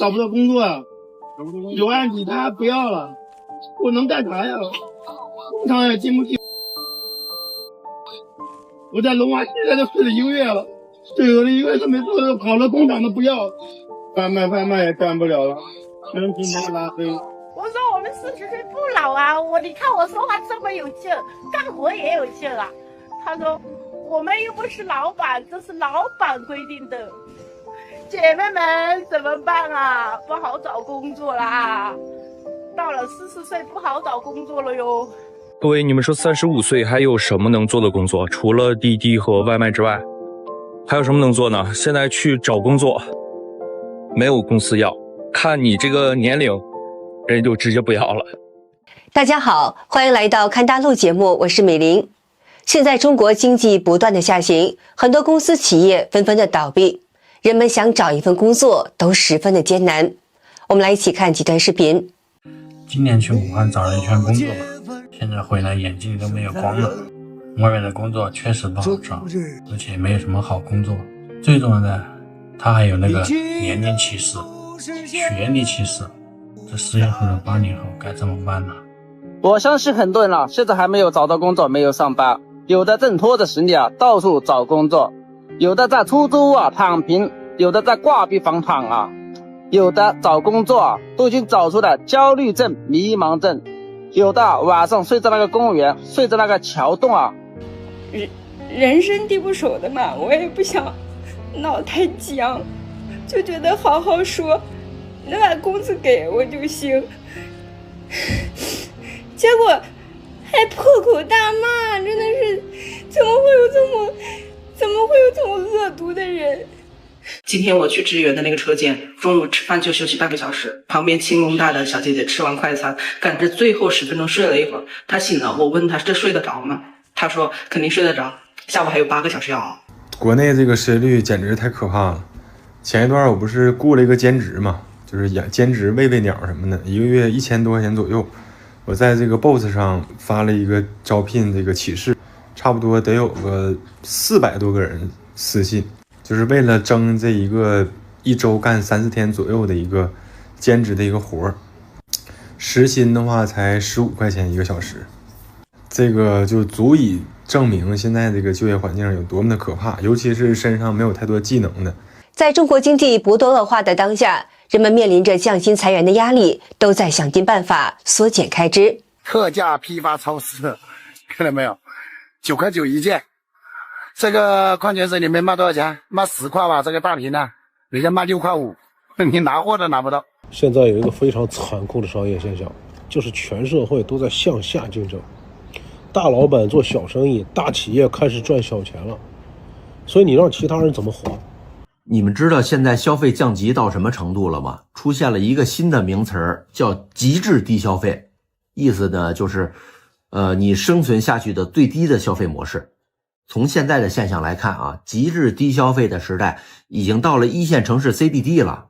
找不到工作啊，有案底他不要了，我能干啥呀？工厂也进不去。我在龙华现在都睡了1个月了，这有的1个月都没做，跑了工厂都不要，外卖也干不了了，全平台拉黑。我说我们40岁不老啊，你看我说话这么有劲儿，干活也有劲儿啊。他说我们又不是老板，这是老板规定的。姐妹们怎么办啊？不好找工作啦，到了40岁不好找工作了哟。各位，你们说35岁还有什么能做的工作？除了滴滴和外卖之外，还有什么能做呢？现在去找工作，没有公司要，看你这个年龄，人就直接不要了。大家好，欢迎来到看大陆节目，我是美玲。现在中国经济不断的下行，很多公司企业纷纷的倒闭，人们想找一份工作都十分的艰难。我们来一起看几段视频。今年去武汉找了一圈工作吧，现在回来眼睛里都没有光了。外面的工作确实不好找，而且没有什么好工作。最重要的，他还有那个年龄歧视、学历歧视。这失业后的80后该怎么办呢？我相信很多人啊，现在还没有找到工作，没有上班，有的正拖着行李啊到处找工作，有的在出租屋啊躺平，有的在挂壁房躺啊，有的找工作啊都已经找出了焦虑症、迷茫症，有的晚上睡在那个公园，睡在那个桥洞啊。人生地不熟的嘛，我也不想闹太僵，就觉得好好说，能把工资给我就行。结果还破口大骂，真的是怎么会有这么恶毒的人？今天我去支援的那个车间，中午吃饭就休息半个小时，旁边轻工大的小姐姐吃完快餐，赶着最后10分钟睡了一会儿，她醒了，我问她这睡得着吗？她说肯定睡得着，下午还有8个小时要熬。国内这个失业率简直太可怕了。前一段我不是雇了一个兼职嘛，就是兼职喂鸟什么的，1个月1000多块钱左右。我在这个 Boss 上发了一个招聘这个启事，差不多得有个400多个人私信，就是为了争这一个1周干3-4天左右的一个兼职的一个活儿，时薪的话才15块钱1个小时，这个就足以证明现在这个就业环境有多么的可怕，尤其是身上没有太多技能的。在中国经济不断恶化的当下，人们面临着降薪裁员的压力，都在想尽办法缩减开支。特价批发超市，看到没有？9块9一件。这个矿泉水里面卖多少钱？卖10块吧，这个大瓶的，人家卖6块5，你拿货都拿不到。现在有一个非常残酷的商业现象，就是全社会都在向下竞争，大老板做小生意，大企业开始赚小钱了，所以你让其他人怎么活？你们知道现在消费降级到什么程度了吗？出现了一个新的名词儿，叫极致低消费，意思呢就是你生存下去的最低的消费模式。从现在的现象来看啊，极致低消费的时代已经到了1线城市 CBD 了。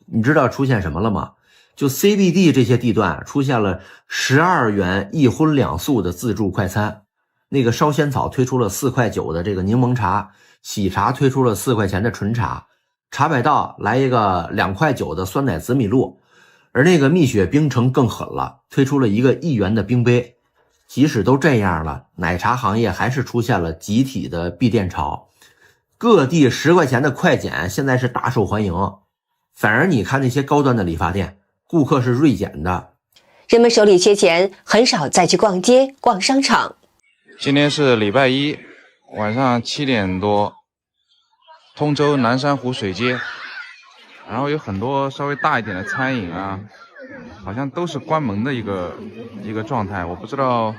你知道出现什么了吗？就 CBD 这些地段出现了12元1荤2素的自助快餐，那个烧仙草推出了4块9的这个柠檬茶，喜茶推出了4块钱的纯茶，茶百道来一个2块9的酸奶紫米露，而那个蜜雪冰城更狠了，推出了一个1元的冰杯。即使都这样了，奶茶行业还是出现了集体的闭店潮，各地10块钱的快减现在是大受欢迎。反而你看那些高端的理发店，顾客是锐减的。人们手里缺钱，很少再去逛街逛商场。今天是礼拜1晚上7点多，通州南山湖水街，然后有很多稍微大一点的餐饮啊，好像都是关门的一个状态，我不知道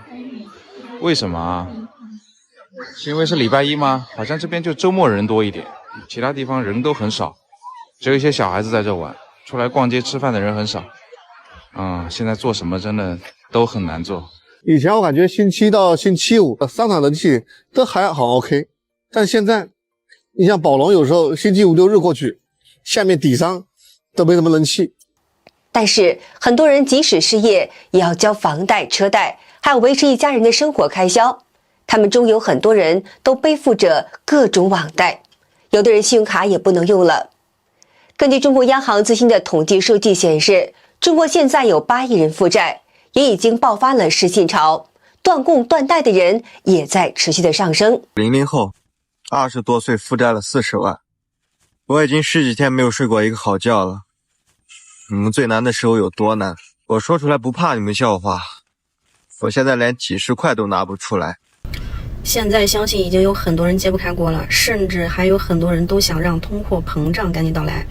为什么啊？是因为是礼拜1吗？好像这边就周末人多一点，其他地方人都很少，只有一些小孩子在这玩，出来逛街吃饭的人很少。现在做什么真的都很难做。以前我感觉星期一到星期五商场人气都还好 OK， 但现在你像宝龙有时候星期5、6日过去，下面底商都没什么人气。但是很多人即使失业也要交房贷车贷，还要维持一家人的生活开销，他们中有很多人都背负着各种网贷，有的人信用卡也不能用了。根据中国央行最新的统计数据显示，中国现在有8亿人负债，也已经爆发了失信潮，断供断贷的人也在持续的上升。00后，20多岁负债了40万，我已经10几天没有睡过一个好觉了。你们最难的时候有多难？我说出来不怕你们笑话，我现在连几10块都拿不出来。现在相信已经有很多人揭不开锅了，甚至还有很多人都想让通货膨胀赶紧到来。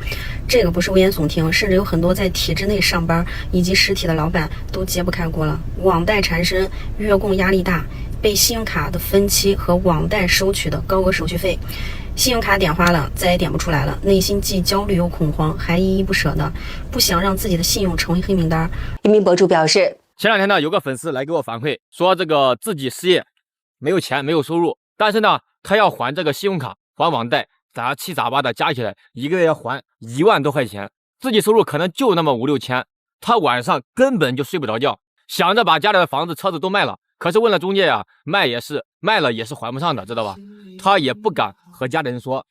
这个不是危言耸听，甚至有很多在体制内上班以及实体的老板都揭不开锅了。网贷缠身，月供压力大，被信用卡的分期和网贷收取的高额手续费，信用卡点花了再也点不出来了，内心既焦虑又恐慌，还依依不舍的不想让自己的信用成为黑名单。一名博主表示，前2天呢，有个粉丝来给我反馈说，这个自己失业，没有钱，没有收入，但是呢，他要还这个信用卡，还网贷，杂七杂八的加起来，一个月要还1万多块钱，自己收入可能就那么5、6千，他晚上根本就睡不着觉，想着把家里的房子、车子都卖了，可是问了中介啊，卖了也是还不上的，知道吧？他也不敢和家里人说，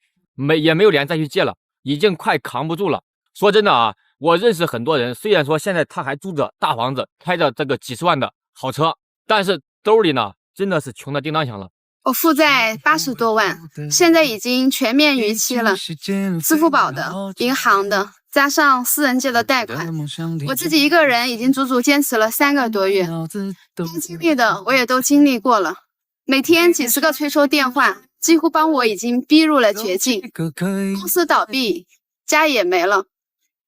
也没有脸再去借了，已经快扛不住了。说真的啊，我认识很多人，虽然说现在他还住着大房子，开着这个几十万的好车，但是兜里呢真的是穷的叮当响了。我负债80多万，现在已经全面逾期了，支付宝的、银行的，加上私人借的贷款，我自己一个人已经足足坚持了3个多月，该经历的我也都经历过了，每天几10个催收电话，几乎帮我已经逼入了绝境，公司倒闭，家也没了。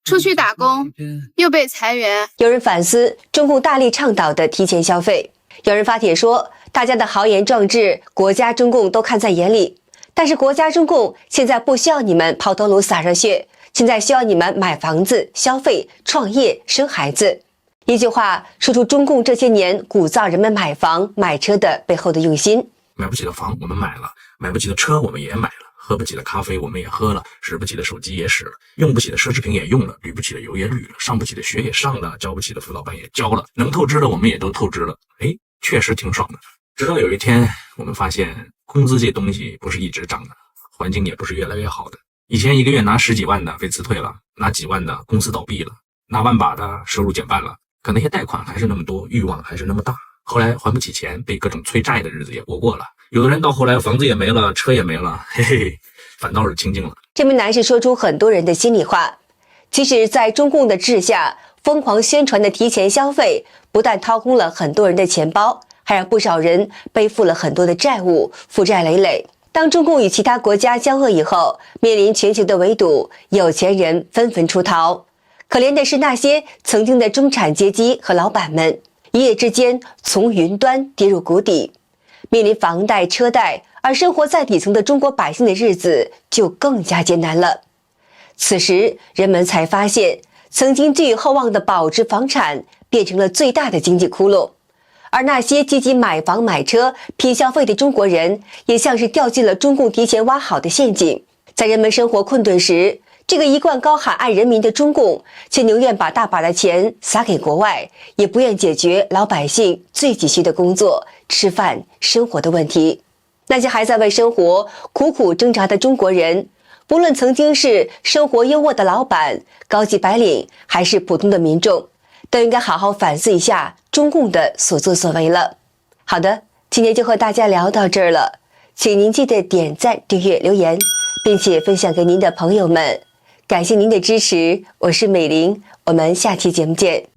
出去打工又被裁员。有人反思中共大力倡导的提前消费，有人发帖说，大家的豪言壮志，国家中共都看在眼里，但是国家中共现在不需要你们抛头颅洒热血，现在需要你们买房子、消费、创业、生孩子。一句话说出中共这些年鼓噪人们买房、买车的背后的用心。买不起的房我们买了，买不起的车我们也买了，喝不起的咖啡我们也喝了，使不起的手机也使了，用不起的奢侈品也用了，捋不起的油也捋了，上不起的学也上了，交不起的辅导班也交了，能透支的我们也都透支了。确实挺爽的。直到有一天我们发现工资这东西不是一直涨的，环境也不是越来越好的。以前一个月拿10几万的被辞退了，拿几万的公司倒闭了，拿万把的收入减半了，可那些贷款还是那么多，欲望还是那么大。后来还不起钱，被各种催债的日子也过过了，有的人到后来房子也没了，车也没了，嘿嘿，反倒是清静了。这名男士说出很多人的心里话。即使在中共的治下，疯狂宣传的提前消费不但掏空了很多人的钱包，还让不少人背负了很多的债务，负债累累。当中共与其他国家交恶以后，面临全球的围堵，有钱人纷纷出逃。可怜的是那些曾经的中产阶级和老板们，一夜之间从云端跌入谷底，面临房贷、车贷，而生活在底层的中国百姓的日子就更加艰难了。此时，人们才发现，曾经寄予厚望的保值房产变成了最大的经济窟窿，而那些积极买房买车、拼消费的中国人，也像是掉进了中共提前挖好的陷阱。在人们生活困顿时，这个一贯高喊爱人民的中共，却宁愿把大把的钱撒给国外，也不愿解决老百姓最急需的工作、吃饭、生活的问题。那些还在为生活苦苦挣扎的中国人，不论曾经是生活优渥的老板、高级白领，还是普通的民众，都应该好好反思一下中共的所作所为了。好的，今天就和大家聊到这儿了，请您记得点赞、订阅、留言，并且分享给您的朋友们。感谢您的支持，我是美玲，我们下期节目见。